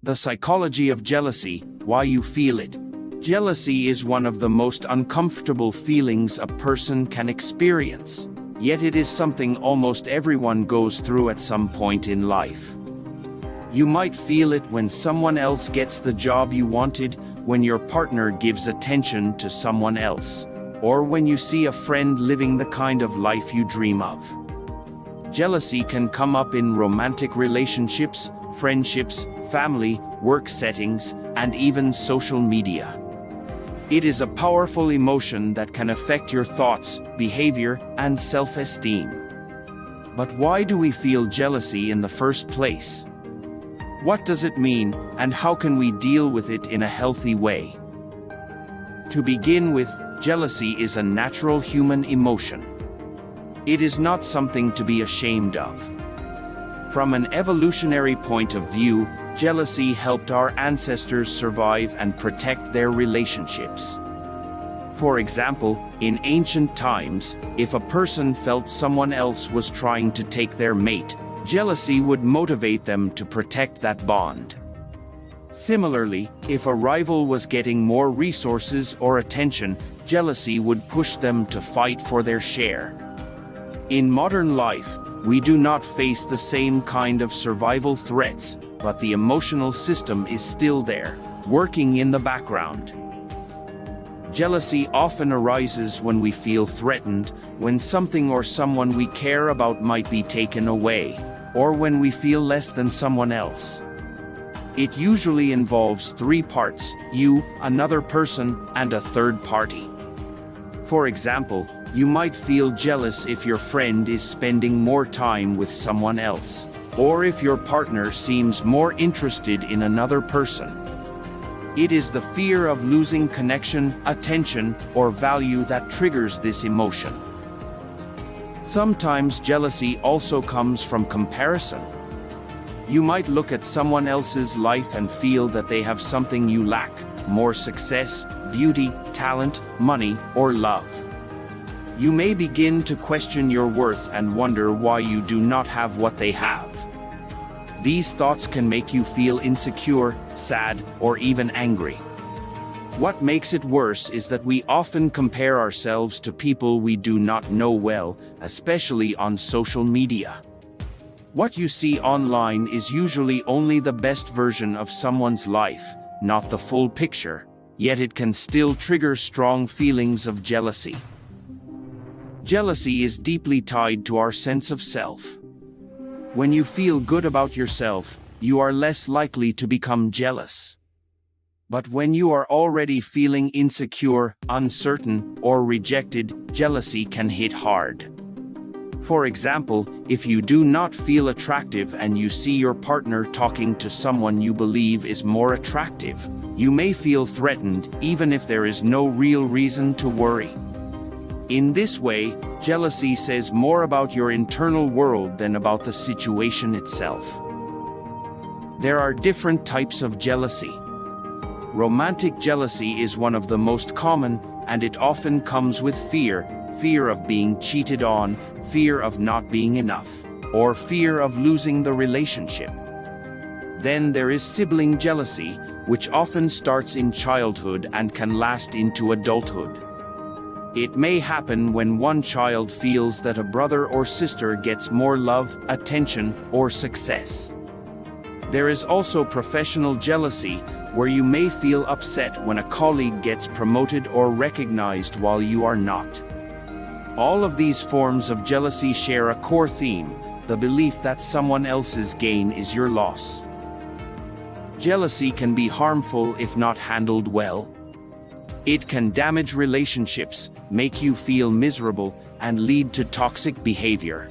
The psychology of jealousy, why you feel it. Jealousy is one of the most uncomfortable feelings a person can experience. Yet it is something almost everyone goes through at some point in life. You might feel it when someone else gets the job you wanted, when your partner gives attention to someone else, or when you see a friend living the kind of life you dream of. Jealousy can come up in romantic relationships, friendships, family, work settings, and even social media. It is a powerful emotion that can affect your thoughts, behavior, and self-esteem. But why do we feel jealousy in the first place? What does it mean, and how can we deal with it in a healthy way? To begin with, jealousy is a natural human emotion. It is not something to be ashamed of. From an evolutionary point of view, jealousy helped our ancestors survive and protect their relationships. For example, in ancient times, if a person felt someone else was trying to take their mate, jealousy would motivate them to protect that bond. Similarly, if a rival was getting more resources or attention, jealousy would push them to fight for their share. In modern life, we do not face the same kind of survival threats, but the emotional system is still there, working in the background. Jealousy often arises when we feel threatened, when something or someone we care about might be taken away, or when we feel less than someone else. It usually involves three parts: you, another person, and a third party. For example, you might feel jealous if your friend is spending more time with someone else, or if your partner seems more interested in another person. It is the fear of losing connection, attention, or value that triggers this emotion. Sometimes jealousy also comes from comparison. You might look at someone else's life and feel that they have something you lack: more success, beauty, talent, money, or love. You may begin to question your worth and wonder why you do not have what they have. These thoughts can make you feel insecure, sad, or even angry. What makes it worse is that we often compare ourselves to people we do not know well, especially on social media. What you see online is usually only the best version of someone's life, not the full picture, yet it can still trigger strong feelings of jealousy. Jealousy is deeply tied to our sense of self. When you feel good about yourself, you are less likely to become jealous. But when you are already feeling insecure, uncertain, or rejected, jealousy can hit hard. For example, if you do not feel attractive and you see your partner talking to someone you believe is more attractive, you may feel threatened even if there is no real reason to worry. In this way, jealousy says more about your internal world than about the situation itself. There are different types of jealousy. Romantic jealousy is one of the most common, and it often comes with fear of being cheated on, fear of not being enough, or fear of losing the relationship. Then there is sibling jealousy, which often starts in childhood and can last into adulthood. It may happen when one child feels that a brother or sister gets more love, attention, or success. There is also professional jealousy, where you may feel upset when a colleague gets promoted or recognized while you are not. All of these forms of jealousy share a core theme: the belief that someone else's gain is your loss. Jealousy can be harmful if not handled well. It can damage relationships, make you feel miserable, and lead to toxic behavior.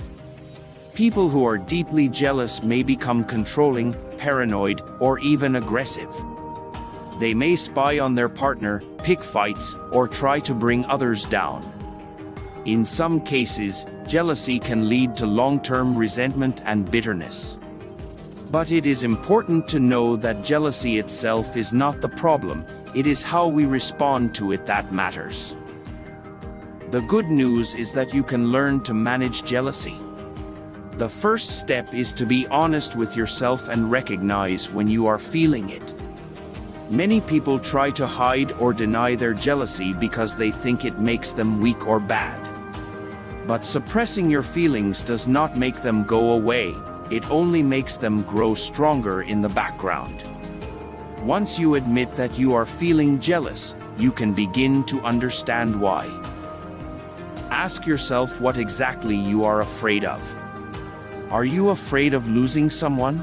People who are deeply jealous may become controlling, paranoid, or even aggressive. They may spy on their partner, pick fights, or try to bring others down. In some cases, jealousy can lead to long-term resentment and bitterness. But it is important to know that jealousy itself is not the problem. It is how we respond to it that matters. The good news is that you can learn to manage jealousy. The first step is to be honest with yourself and recognize when you are feeling it. Many people try to hide or deny their jealousy because they think it makes them weak or bad. But suppressing your feelings does not make them go away, it only makes them grow stronger in the background. Once you admit that you are feeling jealous, you can begin to understand why. Ask yourself what exactly you are afraid of. Are you afraid of losing someone?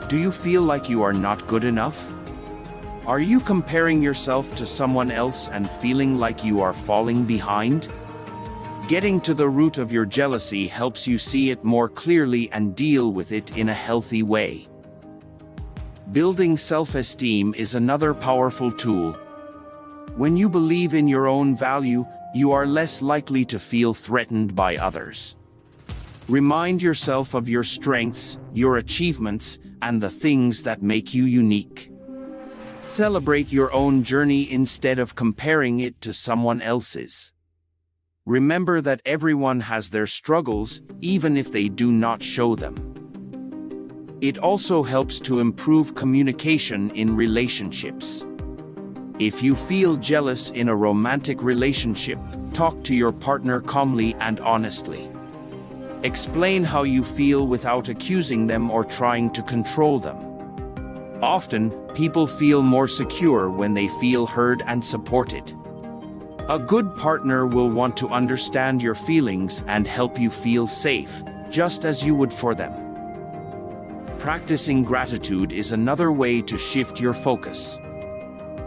Do you feel like you are not good enough? Are you comparing yourself to someone else and feeling like you are falling behind? Getting to the root of your jealousy helps you see it more clearly and deal with it in a healthy way. Building self-esteem is another powerful tool. When you believe in your own value, you are less likely to feel threatened by others. Remind yourself of your strengths, your achievements, and the things that make you unique. Celebrate your own journey instead of comparing it to someone else's. Remember that everyone has their struggles, even if they do not show them. It also helps to improve communication in relationships. If you feel jealous in a romantic relationship, talk to your partner calmly and honestly. Explain how you feel without accusing them or trying to control them. Often, people feel more secure when they feel heard and supported. A good partner will want to understand your feelings and help you feel safe, just as you would for them. Practicing gratitude is another way to shift your focus.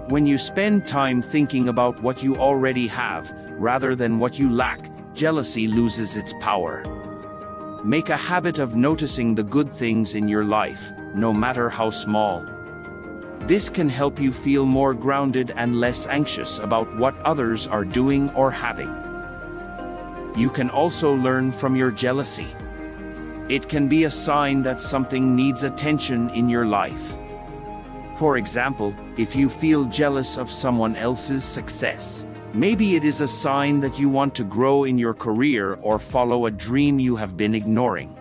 When you spend time thinking about what you already have, rather than what you lack, jealousy loses its power. Make a habit of noticing the good things in your life, no matter how small. This can help you feel more grounded and less anxious about what others are doing or having. You can also learn from your jealousy. It can be a sign that something needs attention in your life. For example, if you feel jealous of someone else's success, maybe it is a sign that you want to grow in your career or follow a dream you have been ignoring.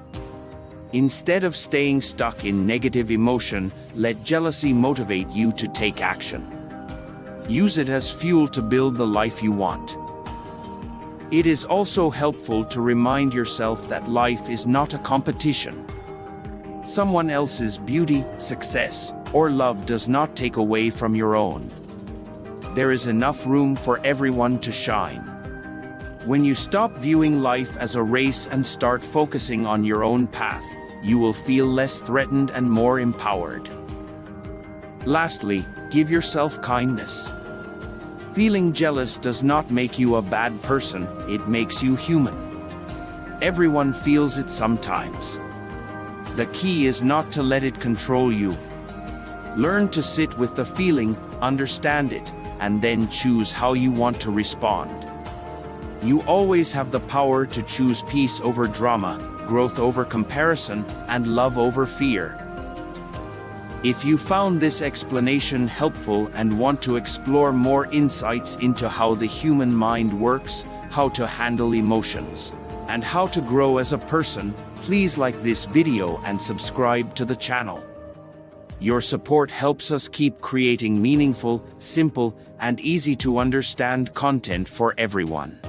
Instead of staying stuck in negative emotion, let jealousy motivate you to take action. Use it as fuel to build the life you want. It is also helpful to remind yourself that life is not a competition. Someone else's beauty, success, or love does not take away from your own. There is enough room for everyone to shine. When you stop viewing life as a race and start focusing on your own path, you will feel less threatened and more empowered. Lastly, give yourself kindness. Feeling jealous does not make you a bad person, it makes you human. Everyone feels it sometimes. The key is not to let it control you. Learn to sit with the feeling, understand it, and then choose how you want to respond. You always have the power to choose peace over drama, growth over comparison, and love over fear. If you found this explanation helpful and want to explore more insights into how the human mind works, how to handle emotions, and how to grow as a person, please like this video and subscribe to the channel. Your support helps us keep creating meaningful, simple, and easy to understand content for everyone.